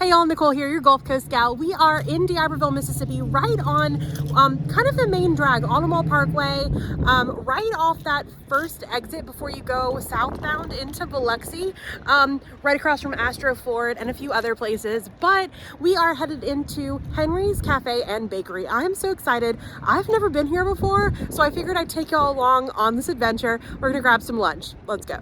Hey y'all, Nicole here, your Gulf Coast gal. We are in D'Iberville, Mississippi, right on kind of the main drag, Automall Parkway, right off that first exit before you go southbound into Biloxi, right across from Astro Ford and a few other places. But we are headed into Henry's Cafe and Bakery. I'm so excited. I've never been here before, so I figured I'd take y'all along on this adventure. We're gonna grab some lunch. Let's go.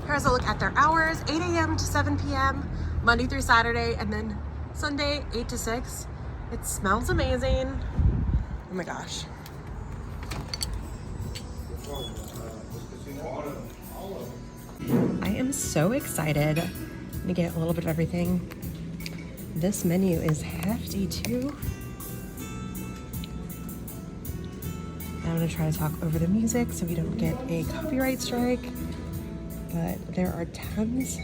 Here's a look at their hours, 8 a.m. to 7 p.m., Monday through Saturday, and then Sunday, 8 to 6. It smells amazing. Oh my gosh. I am so excited. Let me get a little bit of everything. This menu is hefty too. I'm gonna try to talk over the music so we don't get a copyright strike. But there are tons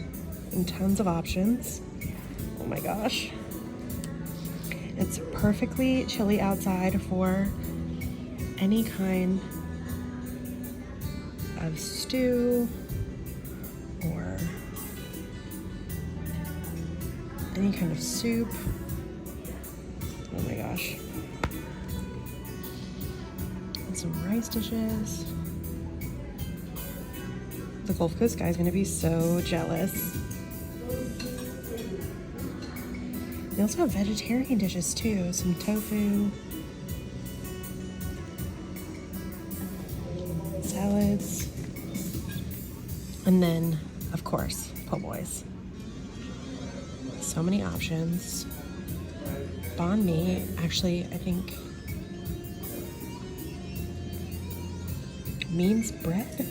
and tons of options. Oh my gosh. It's perfectly chilly outside for any kind of stew or any kind of soup. Oh my gosh. And some rice dishes. The Gulf Coast guy is going to be so jealous. They also have vegetarian dishes too, some tofu, salads, and then, of course, po' boys. So many options. Banh mi, actually, I think, means bread.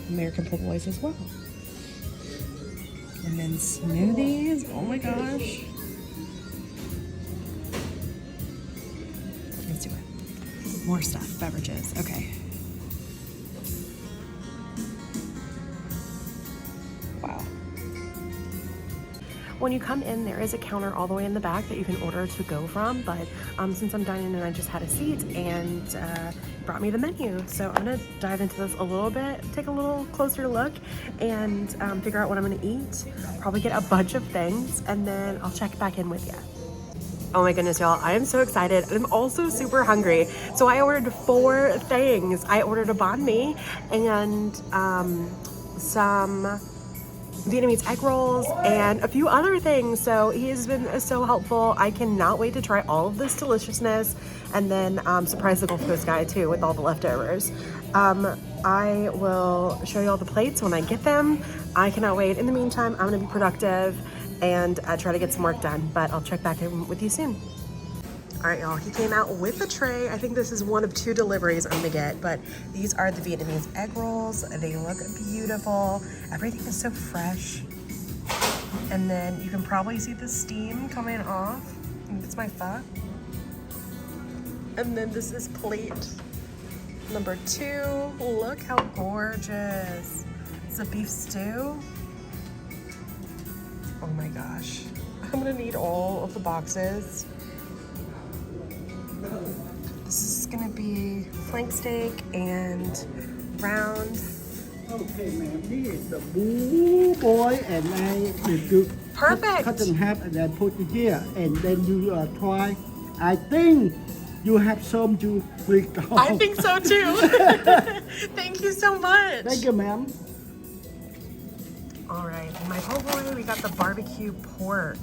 American po' boys as well. And then smoothies, oh my gosh. Let's do it. More stuff, beverages, okay. Wow. When you come in, there is a counter all the way in the back that you can order to go from, but since I'm dining in, I just had a seat and brought me the menu. So I'm gonna dive into this a little bit, take a little closer look, and figure out what I'm gonna eat. Probably get a bunch of things, and then I'll check back in with you. Oh my goodness, y'all, I am so excited. I'm also super hungry. So I ordered 4 things. I ordered a banh mi and some Vietnamese egg rolls and a few other things. So he has been so helpful. I cannot wait to try all of this deliciousness and then surprise the Gulf Coast guy too with all the leftovers. I will show you all the plates when I get them. I cannot wait. In the meantime, I'm gonna be productive and try to get some work done, but I'll check back in with you soon. All right, y'all, he came out with a tray. I think this is one of 2 deliveries I'm gonna get, but these are the Vietnamese egg rolls. They look beautiful. Everything is so fresh. And then you can probably see the steam coming off. It's my pho. And then this is plate number 2. Look how gorgeous. It's a beef stew. Oh my gosh. I'm gonna need all of the boxes. This is gonna be flank steak and round. Okay, ma'am. This is the boo boy, and I will Perfect. cut in half and then put it here, and then you try. I think you have some to freak out. I think so too. Thank you so much. Thank you, ma'am. All right, in my po' boy, we got the barbecue pork.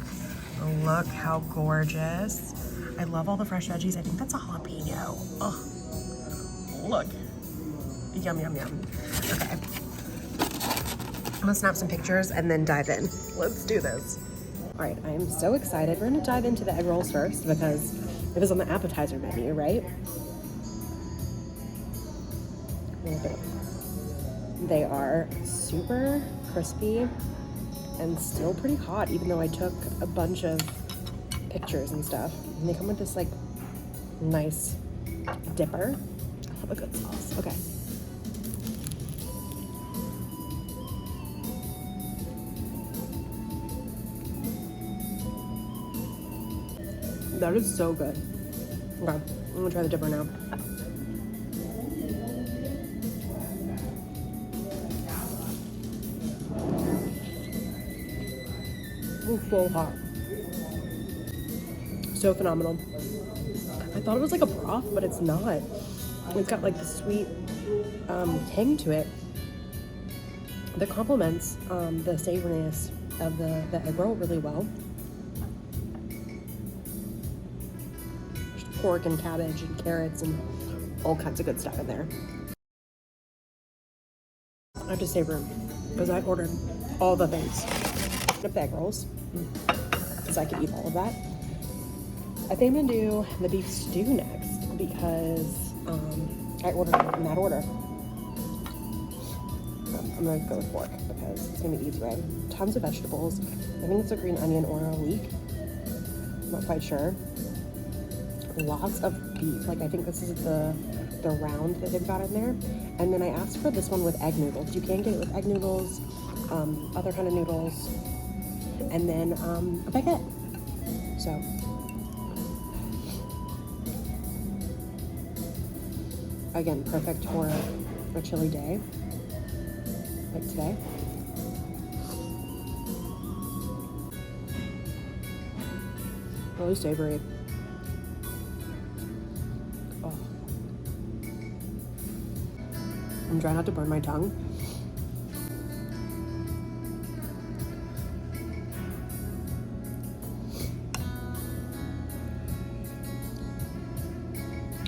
Look how gorgeous. I love all the fresh veggies. I think that's a jalapeno. Oh, look. Yum, yum, yum. Okay. I'm gonna snap some pictures and then dive in. Let's do this. All right, I am so excited. We're gonna dive into the egg rolls first because it was on the appetizer menu, right? Look at them. They are super crispy and still pretty hot, even though I took a bunch of pictures and stuff. And they come with this like nice dipper. I love a good sauce. Okay. That is so good. Okay, I'm gonna try the dipper now. so hot. So phenomenal. I thought it was like a broth, but it's not. It's got like the sweet tang to it that complements the savoriness of the egg roll really well. There's pork and cabbage and carrots and all kinds of good stuff in there. I have to savor them because I ordered all the things. The egg rolls, because I could eat all of that. I think I'm gonna do the beef stew next because I ordered it in that order. I'm gonna go with pork because it's gonna be easier. Tons of vegetables. I think it's a green onion or a leek. I'm not quite sure. Lots of beef. Like I think this is the round that they've got in there. And then I asked for this one with egg noodles. You can get it with egg noodles, other kind of noodles, and then a baguette. So again, perfect for a chilly day like today. Really savory. Oh. I'm trying not to burn my tongue.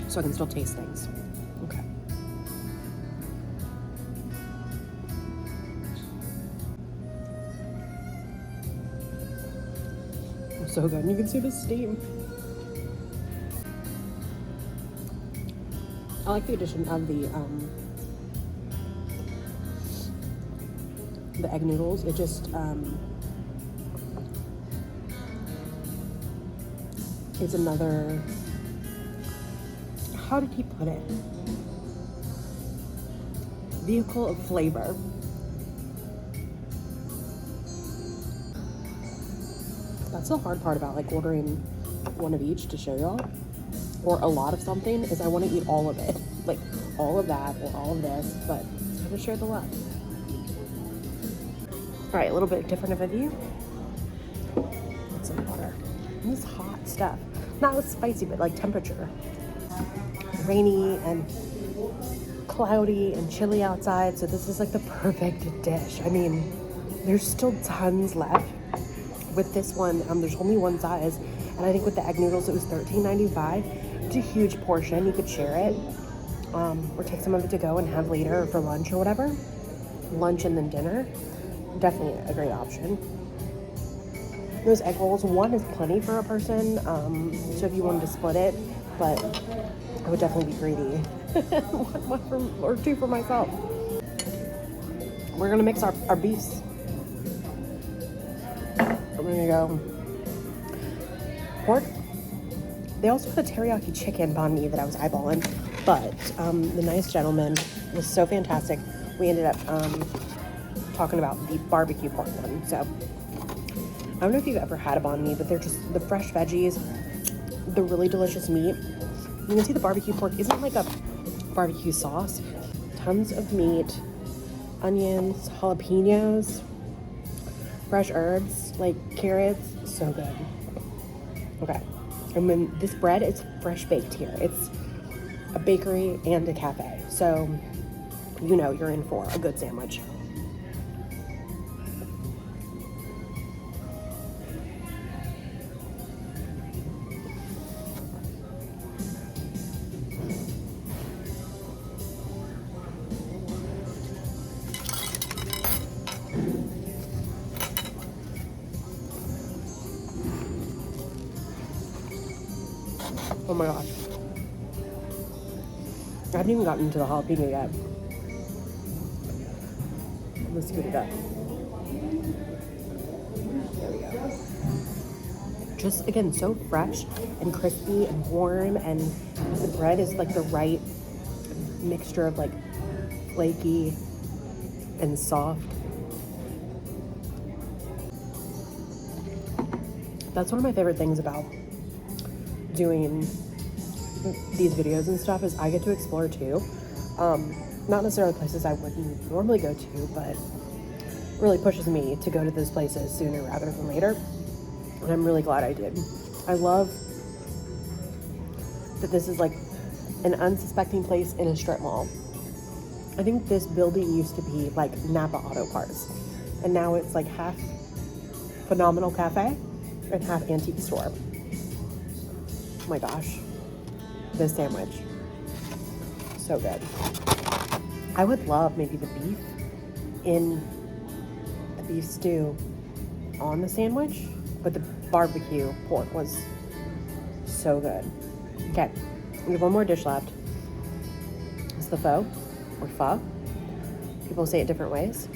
So I can still taste things. Okay. So good. And you can see the steam. I like the addition of the egg noodles. It just it's another, how did he put it? Vehicle of flavor. That's the hard part about like ordering one of each to show y'all, or a lot of something, is I want to eat all of it, like all of that or all of this, but it's gotta share the love. All right, a little bit different of a view. Put some water. And this hot stuff, not as spicy, but like temperature. Rainy and cloudy and chilly outside, so this is like the perfect dish. I mean, there's still tons left. With this one, there's only one size, and I think with the egg noodles it was $13.95. It's a huge portion. You could share it, or take some of it to go and have later or for lunch or whatever. Lunch and then dinner, definitely a great option. Those egg rolls, one is plenty for a person, so if you wanted to split it, but I would definitely be greedy. or two for myself. We're gonna mix our beefs. I'm gonna go pork. They also had a teriyaki chicken banh mi that I was eyeballing, but the nice gentleman was so fantastic. We ended up talking about the barbecue pork one. So I don't know if you've ever had a banh mi, but they're just the fresh veggies, the really delicious meat. You can see the barbecue pork isn't like a barbecue sauce. Tons of meat, onions, jalapenos, fresh herbs, like carrots, so good. Okay, and then this bread is fresh baked here. It's a bakery and a cafe, so you know you're in for a good sandwich. Oh my gosh. I haven't even gotten into the jalapeno yet. Let's scoot it up. There we go. Just, again, so fresh and crispy and warm, and the bread is like the right mixture of like flaky and soft. That's one of my favorite things about doing these videos and stuff, is I get to explore too. Not necessarily places I wouldn't normally go to, but really pushes me to go to those places sooner rather than later. And I'm really glad I did. I love that this is like an unsuspecting place in a strip mall. I think this building used to be like Napa Auto Parts, and now it's like half phenomenal cafe and half antique store. Oh my gosh, this sandwich, so good. I would love maybe the beef in the beef stew on the sandwich, but the barbecue pork was so good. Okay, we have one more dish left. It's the pho, or pho. People say it different ways.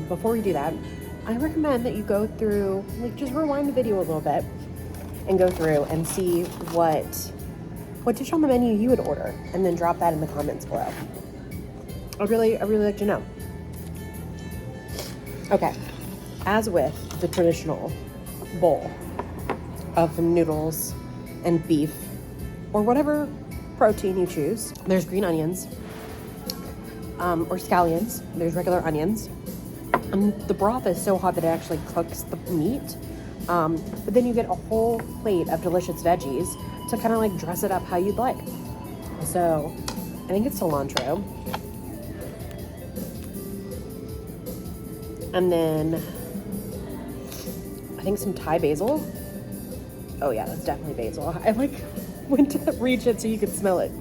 Before we do that, I recommend that you go through, like, just rewind the video a little bit and go through and see what dish on the menu you would order, and then drop that in the comments below. I'd really like to know. Okay, as with the traditional bowl of noodles and beef, or whatever protein you choose, there's green onions, or scallions. There's regular onions. And the broth is so hot that it actually cooks the meat. But then you get a whole plate of delicious veggies to kind of like dress it up how you'd like. So I think it's cilantro. And then I think some Thai basil. Oh yeah, that's definitely basil. I like went to reach it so you could smell it.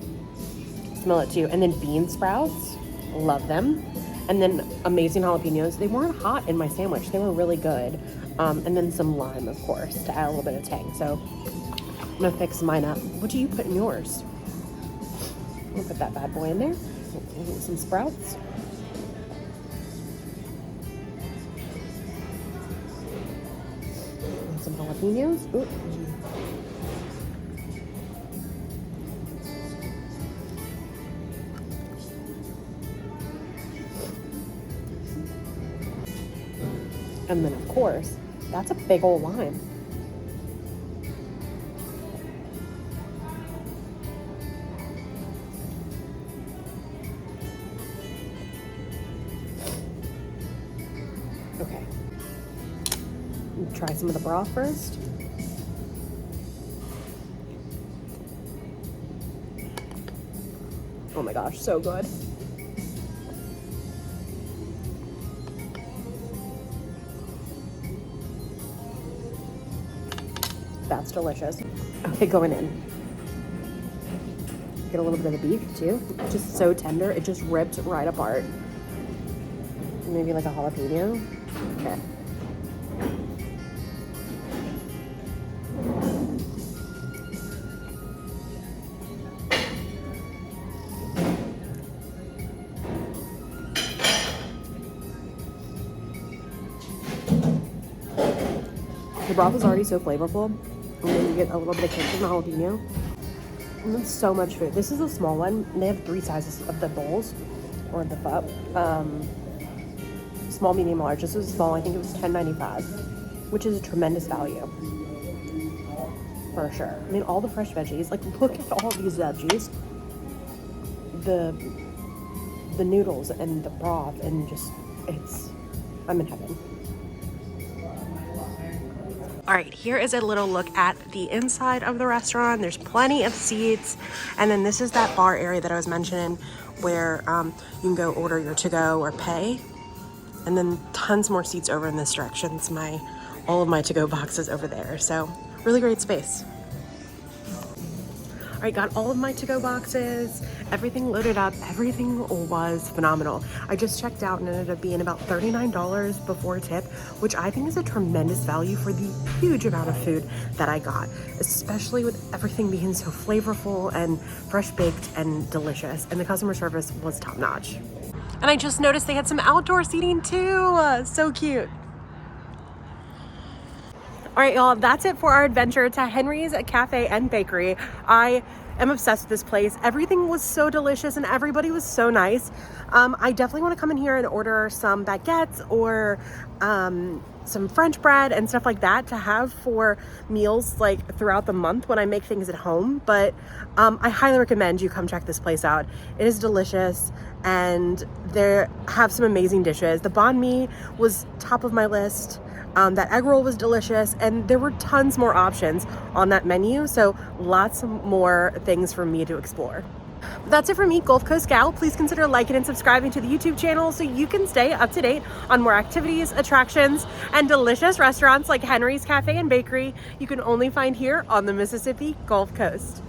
Smell it too. And then bean sprouts. Love them. And then amazing jalapenos. They weren't hot in my sandwich. They were really good. And then some lime, of course, to add a little bit of tang. So I'm gonna fix mine up. What do you put in yours? I'm gonna put that bad boy in there. Some sprouts. And some jalapenos. Ooh. And then, of course, that's a big old lime. Okay. Try some of the broth first. Oh my gosh, so good. That's delicious. Okay, going in. Get a little bit of the beef too. It's just so tender. It just ripped right apart. Maybe like a jalapeno. Okay. The broth is already so flavorful. And then you get a little bit of kick from the jalapeno. And then so much food. This is a small one. And they have 3 sizes of the bowls, or the pho. Small, medium, large. This was small. I think it was $10.95, which is a tremendous value. For sure. I mean, all the fresh veggies. Like, look at all these veggies. The noodles and the broth, and just, I'm in heaven. All right, here is a little look at the inside of the restaurant. There's plenty of seats. And then this is that bar area that I was mentioning where you can go order your to-go or pay. And then tons more seats over in this direction. It's all of my to-go boxes over there. So really great space. All right, got all of my to-go boxes, everything loaded up, everything was phenomenal. I just checked out and it ended up being about $39 before tip, which I think is a tremendous value for the huge amount of food that I got, especially with everything being so flavorful and fresh baked and delicious. And the customer service was top notch. And I just noticed they had some outdoor seating too. So cute. All right, y'all, that's it for our adventure to Henry's Cafe and Bakery. I am obsessed with this place. Everything was so delicious and everybody was so nice. I definitely want to come in here and order some baguettes or some French bread and stuff like that to have for meals like throughout the month when I make things at home. But I highly recommend you come check this place out. It is delicious and they have some amazing dishes. The banh mi was top of my list. That egg roll was delicious, and there were tons more options on that menu, so lots more things for me to explore. That's it for me, Gulf Coast Gal. Please consider liking and subscribing to the YouTube channel so you can stay up to date on more activities, attractions, and delicious restaurants like Henry's Cafe and Bakery you can only find here on the Mississippi Gulf Coast.